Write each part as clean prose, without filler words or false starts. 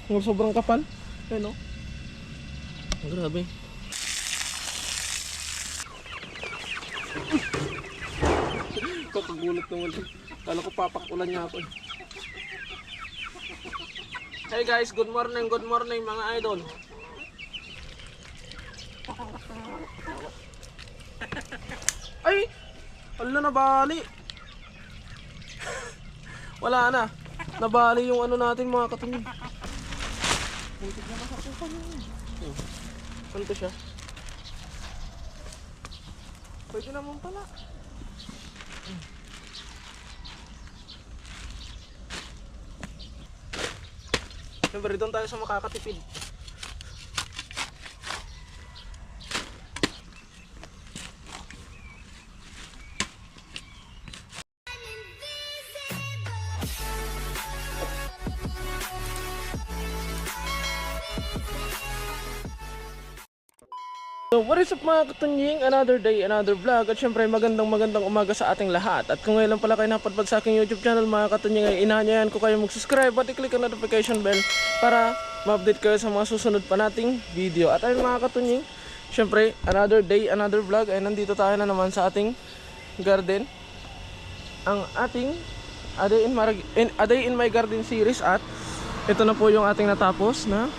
Sobrang kapal. Ayun, no? Grabe. Kakagulat naman. Kala ko papakulan niya ako. Hey guys, good morning mga idol. Ay! Wala, nabali. Wala na. Nabali yung ano natin mga katunying. Buntik na makakupan yun. Ganito siya. Pwede naman pala. Siyempre doon tayo sa makakatipid. So what is up mga katunying, another day, another vlog. At syempre magandang umaga sa ating lahat. At kung ngayon lang pala kayo napadpad sa aking YouTube channel mga katunying, ay inaanyayahan ko kayo mag-subscribe at i-click ang notification bell para ma-update kayo sa mga susunod pa nating video. At ayun mga katunying, syempre another day, another vlog. Ay nandito tayo na naman sa ating garden. Ang ating A Day in My Garden series. At ito na po yung ating natapos na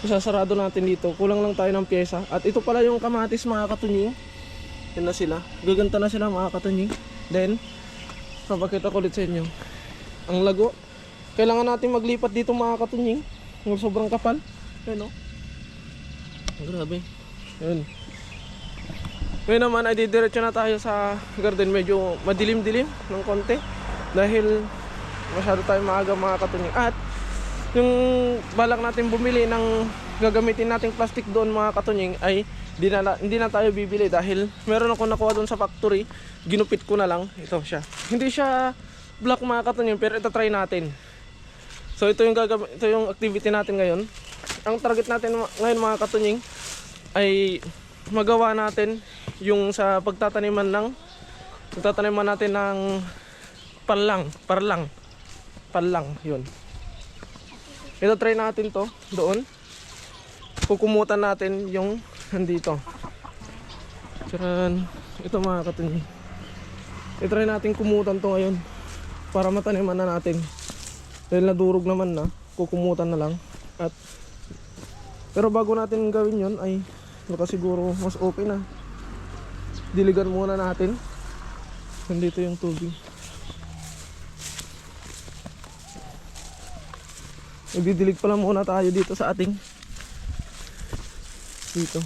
isasarado natin dito. Kulang lang tayo ng pyesa. At ito pala yung kamatis mga katunying. Yan na sila. Gaganta na sila mga katunying. Then papakita ko ulit sa inyo ang lago. Kailangan natin maglipat dito mga katunying. Sobrang kapal. Yan o. Grabe. Yan. Ngayon naman ay didiretso na tayo sa garden. Medyo madilim-dilim ng konti dahil masyado tayo maaga mga katunying. At yung balak natin bumili ng gagamitin nating plastic doon mga katunying ay hindi na tayo bibili dahil meron ako nakuha doon sa factory. Ginupit ko na lang. Ito siya. Hindi siya black mga katunying pero ito try natin. So ito yung activity natin ngayon. Ang target natin ngayon mga katunying ay magawa natin yung sa pagtataniman natin ng parlang yun. Ito try natin to doon. Kukumutan natin yung nandito. Tsaran. Ito mga katunying. I-try natin kumutan to ngayon para mataniman na natin. Dahil nadurog naman na, kukumutan na lang. Pero bago natin gawin yun ay baka siguro mas okay na. Diligan muna natin. Nandito yung tubig. Nagdidilig pala muna tayo dito sa ating dito.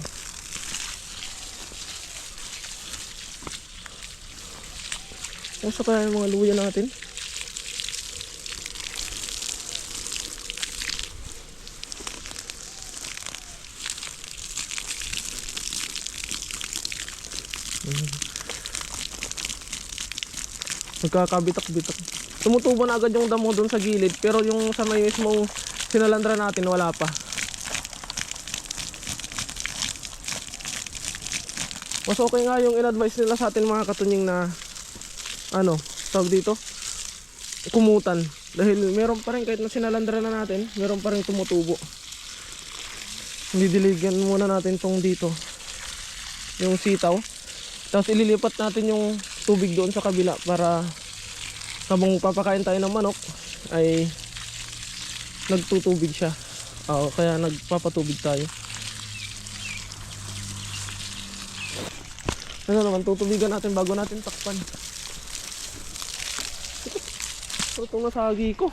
Kumusta kaya yung mga luya natin? Nagkakabitak-bitak. Tumutubo na agad yung damo doon sa gilid, pero yung sa may mismong sinalandra natin wala pa. Mas okay nga yung in-advise nila sa atin mga katunying na ano, tawag dito, kumutan. Dahil meron pa rin kahit na sinalandra na natin, meron pa rin tumutubo. Didiligan muna natin tong dito, yung sitaw. Tapos ililipat natin yung tubig doon sa kabila para habang papakain tayo ng manok ay nagtutubig siya. Kaya nagpapatubig tayo. Ano naman, tutubigan natin bago natin takpan. Itong nasagi ko.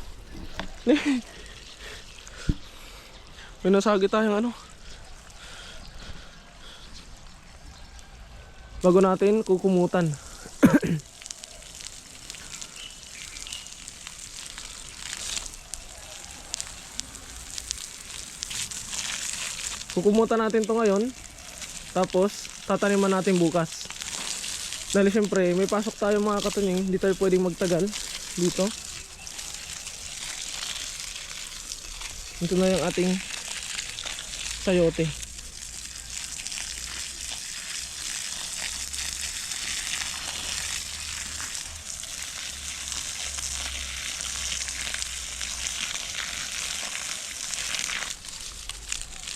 May nasagi tayong ano. Bago natin kukumutan. Kukumutan natin to ngayon. Tapos tataniman natin bukas. Dahil siyempre may pasok tayo mga katunying. Hindi tayo pwedeng magtagal dito. Ito na yung ating sayote.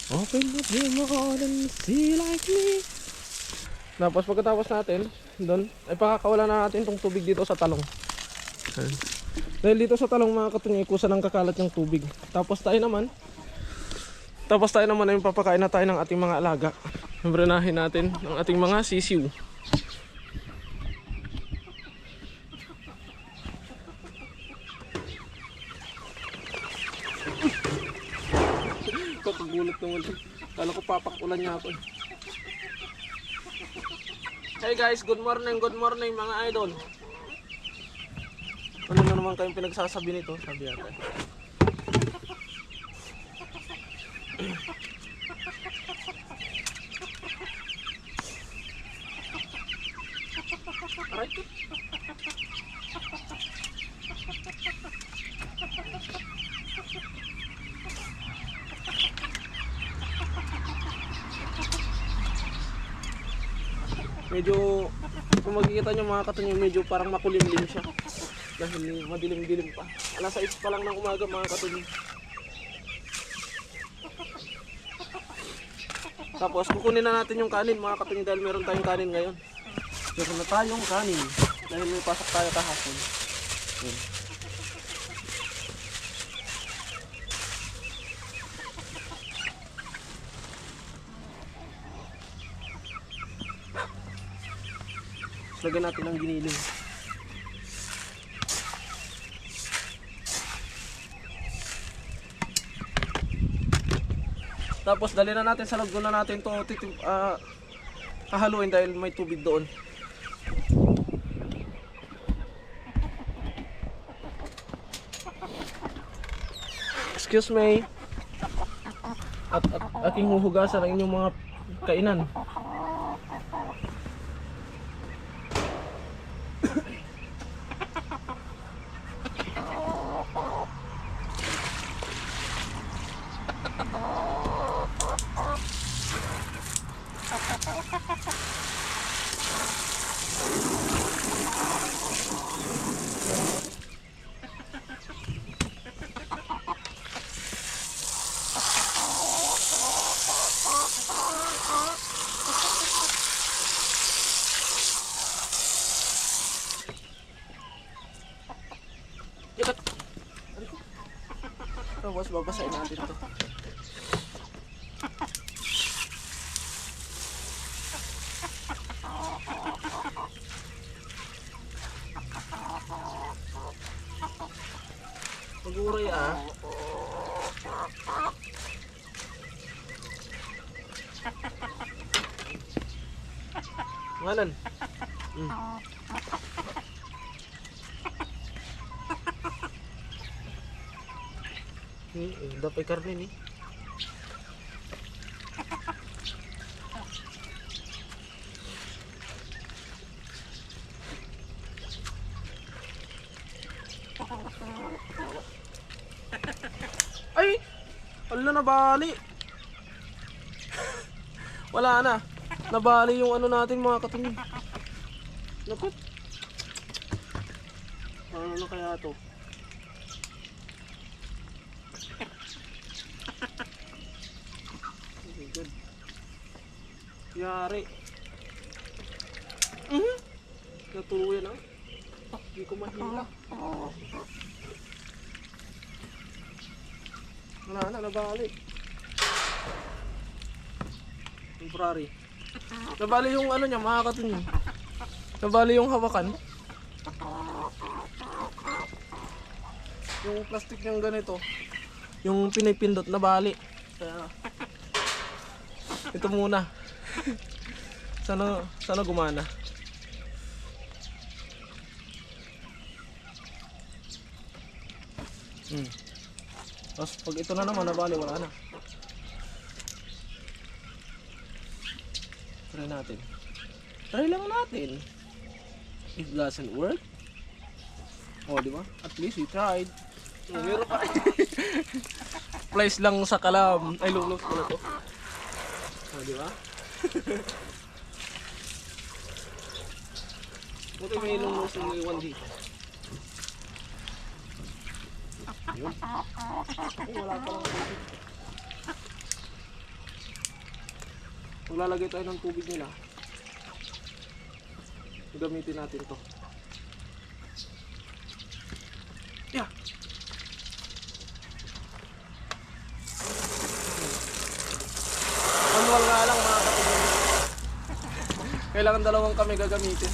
Open up your heart and see like me. Tapos pagkatapos natin, doon, ay pakakawala na natin tong tubig dito sa talong. Ayan. Dahil dito sa talong mga katunyay, kusa ng kakalat yung tubig. Tapos tayo naman ay papakain na tayo ng ating mga alaga. Nabranahin natin ang ating mga sisiw. Kapagulat naman. Kala ko papakulan niya ako. Hey guys, good morning mga idol. Ano na naman kayong pinagsasabi nito? Sabi yata. Aray ko. Medyo, kung makikita nyo mga katunyay, medyo parang makulimlim siya. Dahil madilim-dilim pa. Alas 6 pa lang ng umaga mga katunyay. Tapos kukunin na natin yung kanin mga katunyay dahil meron tayong kanin ngayon. Meron na tayong kanin dahil may pasok tayo kahapon. Yun. Lagyan natin ng giniling. Tapos dali na natin sa loob na natin to hahaluin dahil may tubig doon. Excuse me. At aking huhugasan ang inyong mga kainan. Tapos babasahin natin ito. Maguray ah. Ngalan. Dapat karne nih. Ay! Wala na bali. Wala na. Nabali yung ano natin mga katunyay. Nakot. Ano na kaya to? Good. Yari. Natuluyan ah. Hindi ko mahila. Wala na, nabali. Temporary. Nabali yung ano niya, mga katunyay. Nabali yung hawakan. Yung plastic niyang ganito. Yung pinipindot, nabali. Kaya ito muna. Sana gumana. Tapos pag ito na naman nabali, wala na. Try natin. Try lang natin. It doesn't work. Oh, di ba? At least we tried. Meron pa. Place lang sa kalam. Ay, lulus ko na to. Oh, di ba? Buti may lulus yung iwan dito. Ayun. Ay, wala pa lang dito. Maglalagay tayo ng tubig nila. Gamitin natin to. Yeah. Manual nga lang mga kapatid. Kailangan dalawang kami gagamitin.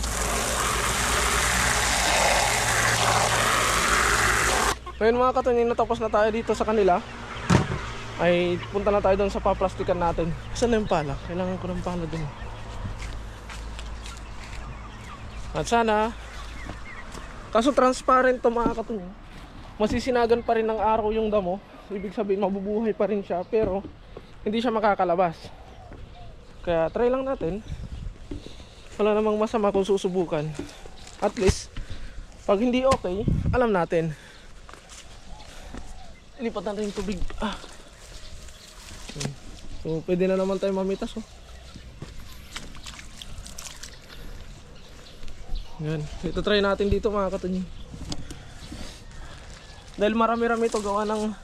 Ngayon mga katunying, natapos na tayo dito sa kanila, ay punta na tayo doon sa paplastikan natin. Saan na yung pala? Kailangan ko ng pala doon. At sana, kaso transparent to mga katunying, masisinagan pa rin ng araw yung damo. Ibig sabihin mabubuhay pa rin siya, pero hindi siya makakalabas. Kaya try lang natin. Wala namang masama kung susubukan. At least pag hindi okay, alam natin. Ilipat natin yung tubig. So pwede na naman tayo mamitas. Yan. Ito try natin dito mga katunying. Dahil marami-rami ito, gawa ng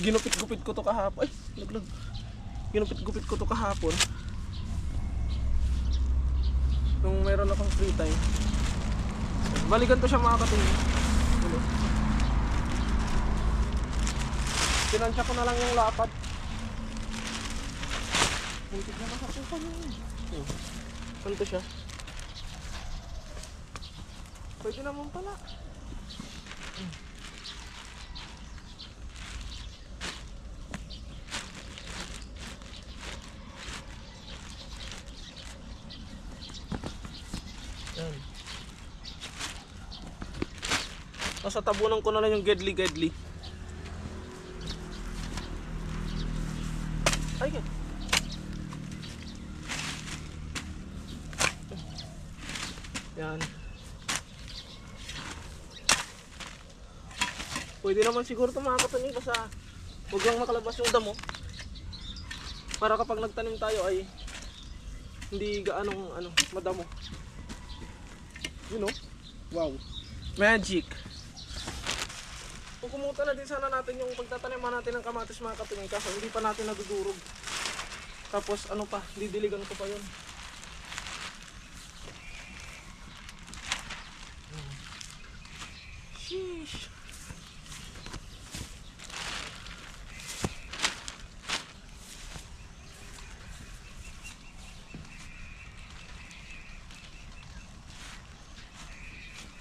ginupit-gupit ko to kahapon. Ay, laglag. Ginupit-gupit ko to kahapon. Nung mayroon akong free time. Balikan to siya mga katunying. Tinansya ko na lang yung lapat. Muntik na masakupan yun. Ganito siya. Pwede naman pala. Yan. Nasa tabunan ko na lang yung gedli. Ay, okay. Yan. Pwede naman siguro ito mga katunying, basta huwag lang makalabas yung damo. Para kapag nagtanim tayo ay hindi gaanong madamo. You know? Wow. Magic. Kumuta na din sana natin yung pagtataniman natin ng kamatis mga katunying, kaso hindi pa natin nadudurog. Tapos ano pa, didiligan ko pa yun. Sheesh.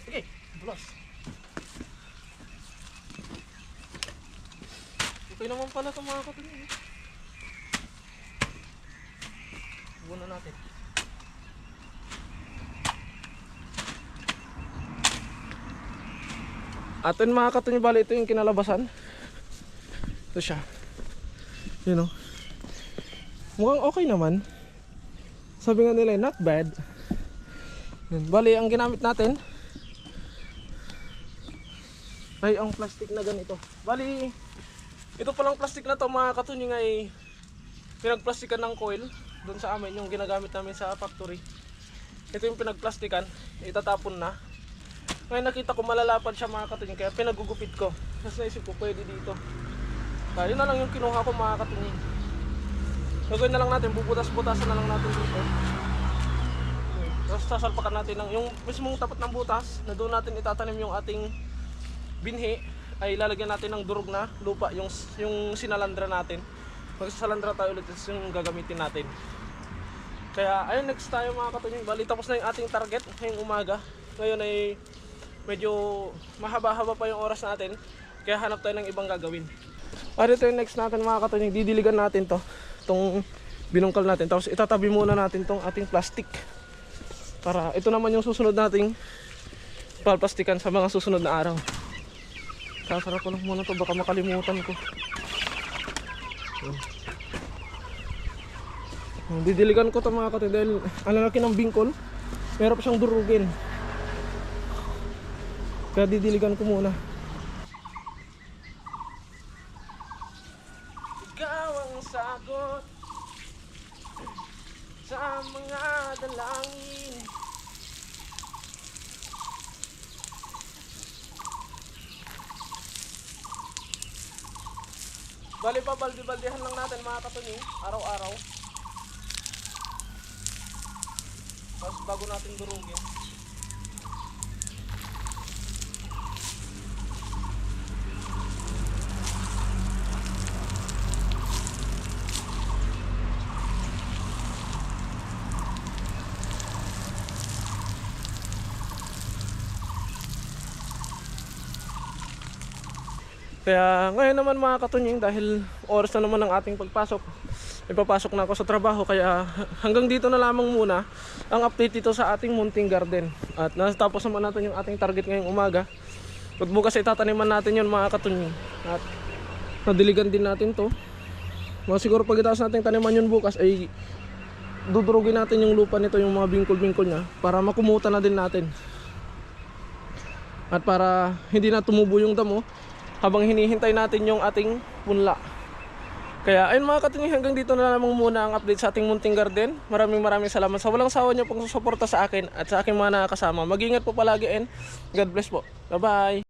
Okay, bulas. Okay naman pala itong mga katunying. Huwag na natin. At yun mga katunying, bali ito yung kinalabasan. Ito siya. You know. Mukhang okay naman. Sabi nga nila not bad. Bali ang ginamit natin ay ang plastic na ganito. Bali ito palang plastic na to mga katunying ay pinagplastikan ng coil doon sa amin, yung ginagamit namin sa factory. Ito yung pinagplastikan, itatapon na. Ngayon nakita ko malalapad siya mga katunying, kaya pinagugupit ko. Tapos naisip ko pwede dito. Kaya yun na lang yung kinuha ko mga katunying. Gagawin na lang natin, bubutas-butasan na lang natin dito. Tapos sasalpakan natin yung mismong tapat ng butas na doon natin itatanim yung ating binhi, ay lalagyan natin ng durog na lupa, yung sinalandra natin. Magsasalandra tayo ulit, yung gagamitin natin. Kaya ayun, next tayo mga katunying. Bali tapos na yung ating target ngayong umaga. Ngayon ay medyo mahaba-haba pa yung oras natin, kaya hanap tayo ng ibang gagawin. At ito yung next natin mga katunying, didiligan natin to, itong binungkal natin. Tapos itatabi muna natin tong ating plastic, para ito naman yung susunod nating palplastikan sa mga susunod na araw. Sasara ko lang muna to, baka makalimutan ko. Didiligan ko to mga katunying dahil ang lalaki ng bingkol, meron pa siyang durugin. Kaya didiligan ko muna. Ikaw ang sagot sa mga dalangin. Bali pa, baldi-baldihan lang natin mga katunying, araw-araw. Tapos bago natin durugin. Kaya ngayon naman mga katunying, dahil oras na naman ng ating pagpasok, ipapasok na ako sa trabaho, kaya hanggang dito na lamang muna ang update dito sa ating munting garden. At natapos naman natin yung ating target ngayong umaga. At bukas itataniman natin yun mga katunying. At nadiligan din natin to. Mga siguro pagkatapos natin taniman yun bukas ay dudurugin natin yung lupa nito, yung mga bingkol-bingkol nya, para makumuta na din natin. At para hindi na tumubo yung damo habang hinihintay natin yung ating punla. Kaya ayun mga katunying, hanggang dito na lamang muna ang update sa ating munting garden. Maraming salamat sa walang sawa niyo pong susuporta sa akin at sa aking mga nakakasama. Mag-ingat po palagi and God bless po. Bye bye.